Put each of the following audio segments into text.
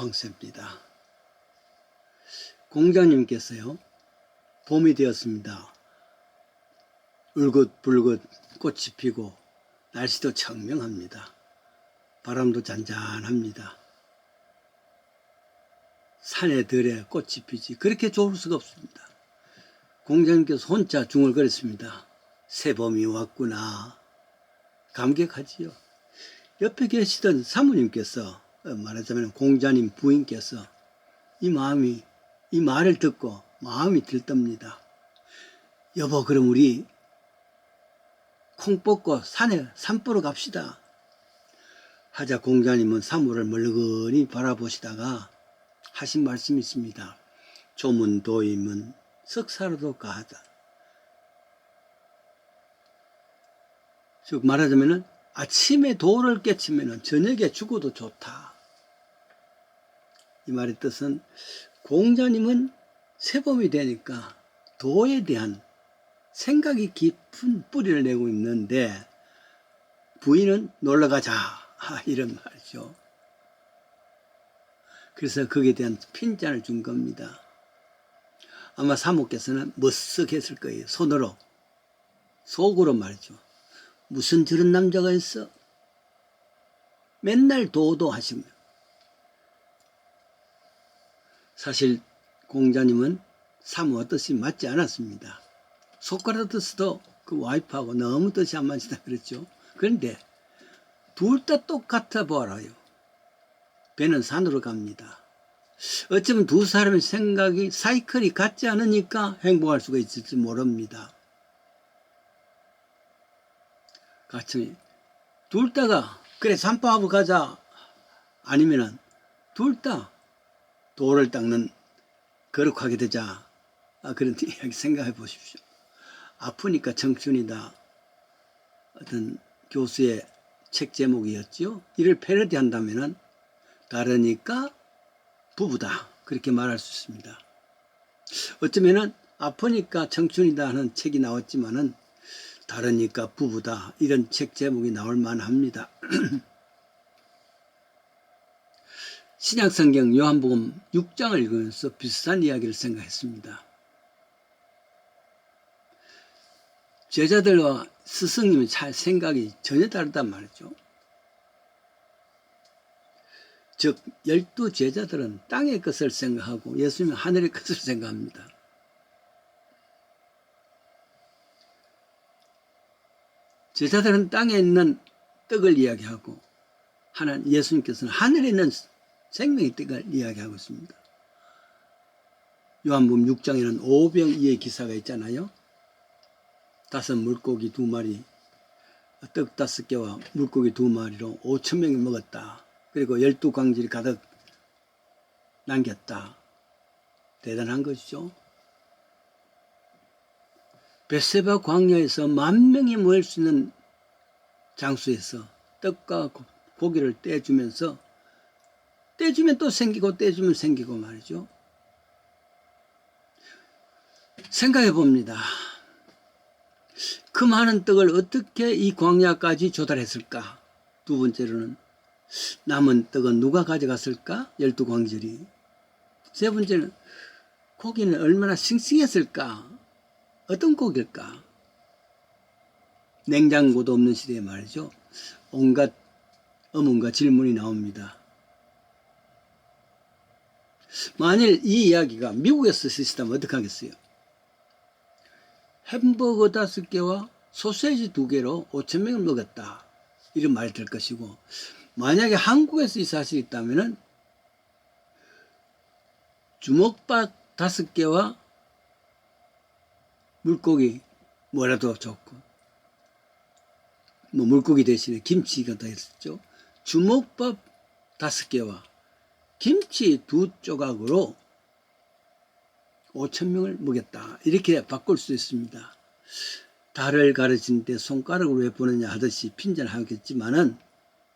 황새입니다. 공자님께서요, 봄이 되었습니다. 울긋불긋 꽃이 피고 날씨도 청명합니다. 바람도 잔잔합니다. 산에 들에 꽃이 피지 그렇게 좋을 수가 없습니다. 공자님께서 혼자 중얼거렸습니다. 새봄이 왔구나. 감격하지요. 옆에 계시던 사모님께서, 말하자면 공자님 부인께서 이 말을 듣고 마음이 들떴습니다. 여보, 그럼 우리 콩 뽑고 산보러 갑시다. 하자 공자님은 사모를 멀거니 바라보시다가 하신 말씀이 있습니다. 조문도임은 석사로도 가하다. 즉 말하자면 아침에 도를 깨치면 저녁에 죽어도 좋다. 이 말의 뜻은 공자님은 새봄이 되니까 도에 대한 생각이 깊은 뿌리를 내고 있는데 부인은 놀러가자 이런 말이죠. 그래서 거기에 대한 핀잔을 준 겁니다. 아마 사모께서는 머쓱했을 거예요. 손으로, 속으로 말이죠. 무슨 저런 남자가 있어? 맨날 도도 하시며. 사실 공자님은 사모와 뜻이 맞지 않았습니다. 소크라테스도 그 와이프하고 너무 뜻이 안 맞다 그랬죠. 그런데 둘 다 똑같아 보아라요. 배는 산으로 갑니다. 어쩌면 두 사람의 생각이 사이클이 같지 않으니까 행복할 수가 있을지 모릅니다. 같이 둘 다가 그래 산보하고 가자 아니면은 둘 다 돌을 닦는 거룩하게 되자 그런 이야기 생각해 보십시오. 아프니까 청춘이다. 어떤 교수의 책 제목이었죠. 이를 패러디 한다면은 다르니까 부부다. 그렇게 말할 수 있습니다. 어쩌면은 아프니까 청춘이다 하는 책이 나왔지만은 다르니까 부부다. 이런 책 제목이 나올 만합니다. 신약성경 요한복음 6장을 읽으면서 비슷한 이야기를 생각했습니다. 제자들과 스승님의 생각이 전혀 다르단 말이죠. 즉 12제자들은 땅의 것을 생각하고 예수님은 하늘의 것을 생각합니다. 제자들은 땅에 있는 떡을 이야기하고 예수님께서는 하늘에 있는 생명의 떡을 이야기하고 있습니다. 요한복음 6장에는 오병이의 기사가 있잖아요. 5 물고기 2마리, 떡 5개와 물고기 2마리로 5,000명이 먹었다. 그리고 12광질이 가득 남겼다. 대단한 것이죠. 벳세바 광야에서 10,000명이 모일 수 있는 장소에서 떡과 고기를 떼주면서 떼주면 또 생기고 떼주면 생기고 말이죠. 생각해 봅니다. 그 많은 떡을 어떻게 이 광야까지 조달했을까? 두 번째로는 남은 떡은 누가 가져갔을까? 12광질이. 세 번째는 고기는 얼마나 싱싱했을까? 어떤 고기일까? 냉장고도 없는 시대에 말이죠. 온갖 의문과 질문이 나옵니다. 만일 이 이야기가 미국에서 있었다면 어떡하겠어요? 햄버거 5개와 소세지 2개로 5,000명을 먹었다. 이런 말이 될 것이고, 만약에 한국에서 이 사실이 있다면 주먹밥 5개와 물고기 뭐라도 좋고, 물고기 대신에 김치가 더 있었죠. 주먹밥 5개와 김치 2조각으로 5,000명을 먹였다. 이렇게 바꿀 수 있습니다. 달을 가르칠 때 손가락을 왜 보느냐 하듯이 핀잔하겠지만은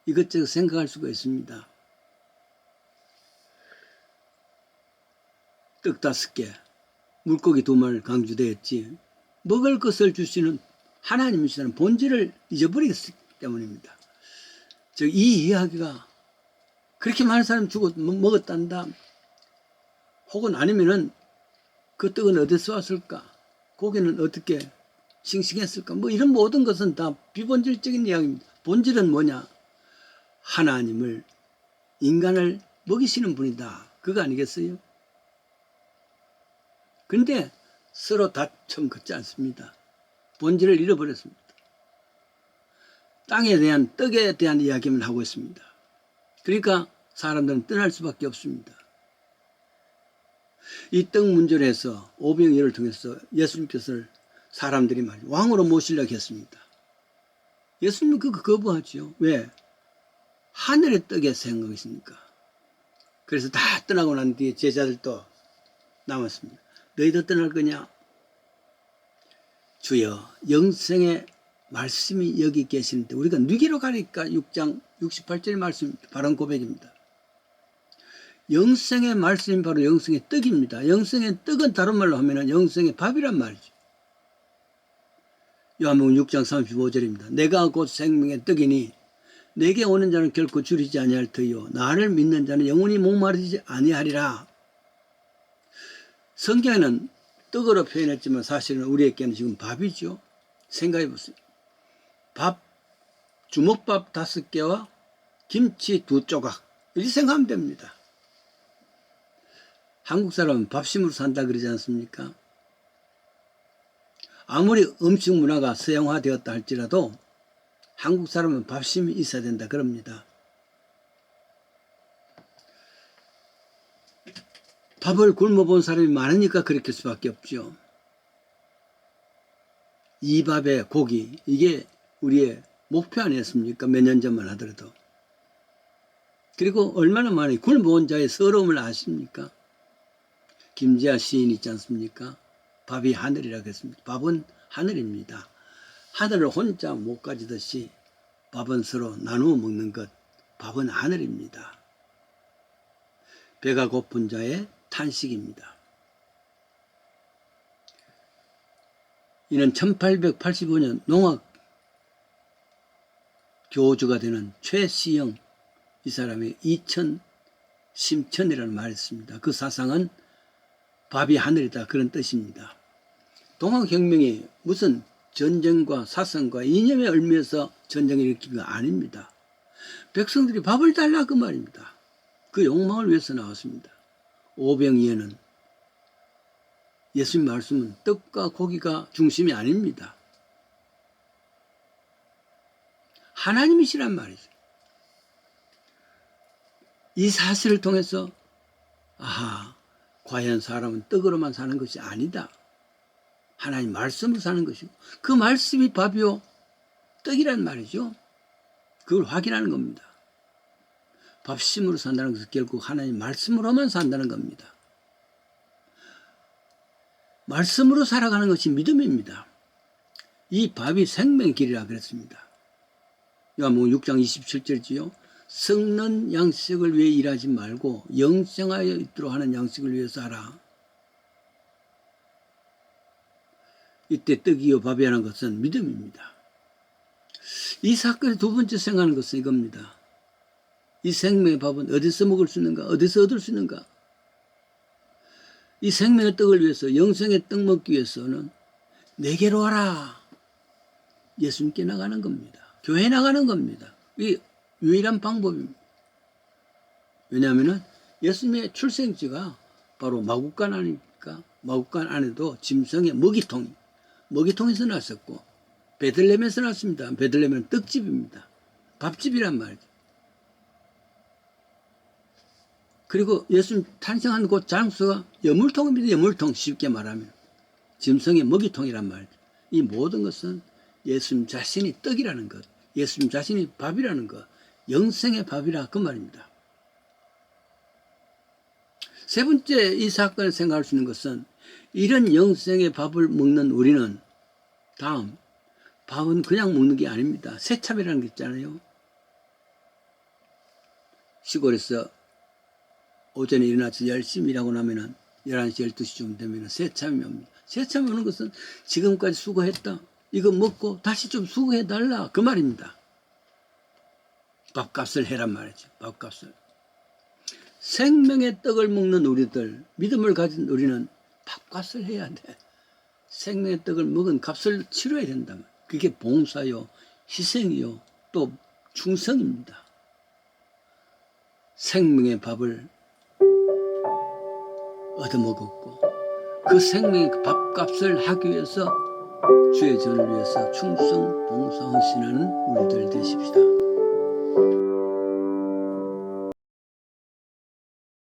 이것저것 생각할 수가 있습니다. 떡 5개, 물고기 2마리 강조되었지. 먹을 것을 주시는 하나님이시라는 본질을 잊어버리기 때문입니다. 즉 이 이야기가 그렇게 많은 사람이 주고 먹었단다. 혹은 아니면은 그 떡은 어디서 왔을까? 고기는 어떻게 싱싱했을까? 뭐 이런 모든 것은 다 비본질적인 이야기입니다. 본질은 뭐냐? 하나님을, 인간을 먹이시는 분이다. 그거 아니겠어요? 근데 서로 다툼 걷지 않습니다. 본질을 잃어버렸습니다. 땅에 대한, 떡에 대한 이야기만 하고 있습니다. 그러니까 사람들은 떠날 수밖에 없습니다. 이 떡 문제에서 오병이어를 통해서 예수님께서 사람들이 왕으로 모시려고 했습니다. 예수님은 그거 거부하죠. 왜? 하늘의 떡에 생각했으니까. 그래서 다 떠나고 난 뒤에 제자들도 남았습니다. 너희도 떠날 거냐? 주여, 영생의 말씀이 여기 계시는데 우리가 누기로 가니까 6장 68절의 말씀입니다. 바른 고백입니다. 영생의 말씀이 바로 영생의 떡입니다. 영생의 떡은 다른 말로 하면 영생의 밥이란 말이죠. 요한복음 6장 35절입니다. 내가 곧 생명의 떡이니 내게 오는 자는 결코 줄이지 아니할 터이요 나를 믿는 자는 영원히 목마르지 아니하리라. 성경에는 떡으로 표현했지만 사실은 우리에게는 지금 밥이죠. 생각해 보세요. 밥, 주먹밥 5개와 김치 2조각 이렇게 생각하면 됩니다. 한국 사람은 밥심으로 산다 그러지 않습니까? 아무리 음식 문화가 서양화되었다 할지라도 한국 사람은 밥심이 있어야 된다 그럽니다. 밥을 굶어본 사람이 많으니까 그렇게 할 수밖에 없죠. 이 밥에 고기, 이게 우리의 목표 아니었습니까? 몇 년 전만 하더라도. 그리고 얼마나 많이 굶어온 자의 서러움을 아십니까? 김지아 시인 있지 않습니까? 밥이 하늘이라고 했습니다. 밥은 하늘입니다. 하늘을 혼자 못 가지듯이 밥은 서로 나누어 먹는 것, 밥은 하늘입니다. 배가 고픈 자의 탄식입니다. 이는 1885년 농학 교주가 되는 최시영 이 사람의 2000 심천이라는 말이 있습니다. 그 사상은 밥이 하늘이다 그런 뜻입니다. 동학혁명이 무슨 전쟁과 사성과 이념에 얽매여서 전쟁을 일으킨 거 아닙니다. 백성들이 밥을 달라 그 말입니다. 그 욕망을 위해서 나왔습니다. 오병이어는 예수님 말씀은 떡과 고기가 중심이 아닙니다. 하나님이시란 말이죠. 이 사실을 통해서 아하, 과연 사람은 떡으로만 사는 것이 아니다. 하나님 말씀으로 사는 것이고 그 말씀이 밥이요 떡이란 말이죠. 그걸 확인하는 겁니다. 밥심으로 산다는 것은 결국 하나님 말씀으로만 산다는 겁니다. 말씀으로 살아가는 것이 믿음입니다. 이 밥이 생명의 길이라 그랬습니다. 요한복음 6장 27절이지요. 썩는 양식을 위해 일하지 말고 영생하여 있도록 하는 양식을 위해서 하라. 이때 떡이요 밥이라는 것은 믿음입니다. 이 사건의 두 번째 생각하는 것은 이겁니다. 이 생명의 밥은 어디서 먹을 수 있는가? 어디서 얻을 수 있는가? 이 생명의 떡을 위해서 영생의 떡 먹기 위해서는 내게로 와라. 예수님께 나가는 겁니다. 교회 나가는 겁니다. 이 유일한 방법입니다. 왜냐하면 예수님의 출생지가 바로 마구간 아닙니까? 마구간 안에도 짐승의 먹이통에서 났었고 베들레헴에서 났습니다. 베들레헴은 떡집입니다. 밥집이란 말이죠. 그리고 예수님 탄생한 곳 장소가 여물통입니다. 여물통 쉽게 말하면 짐승의 먹이통이란 말이죠. 이 모든 것은 예수님 자신이 떡이라는 것, 예수님 자신이 밥이라는 것, 영생의 밥이라 그 말입니다. 세 번째 이 사건을 생각할 수 있는 것은 이런 영생의 밥을 먹는 우리는 다음 밥은 그냥 먹는 게 아닙니다. 새참이라는 게 있잖아요. 시골에서 오전에 일어나서 열심히 일하고 나면은 11시, 12시쯤 되면 새참이 옵니다. 새참이 오는 것은 지금까지 수고했다. 이거 먹고 다시 좀 수고해달라. 그 말입니다. 밥값을 해란 말이죠. 밥값을. 생명의 떡을 먹는 우리들, 믿음을 가진 우리는 밥값을 해야 돼. 생명의 떡을 먹은 값을 치러야 된다면 그게 봉사요, 희생이요, 또 충성입니다. 생명의 밥을 얻어먹었고 그 생명의 밥값을 하기 위해서 주의 전을 위해서 충성, 봉사, 헌신하는 우리들 되십시다.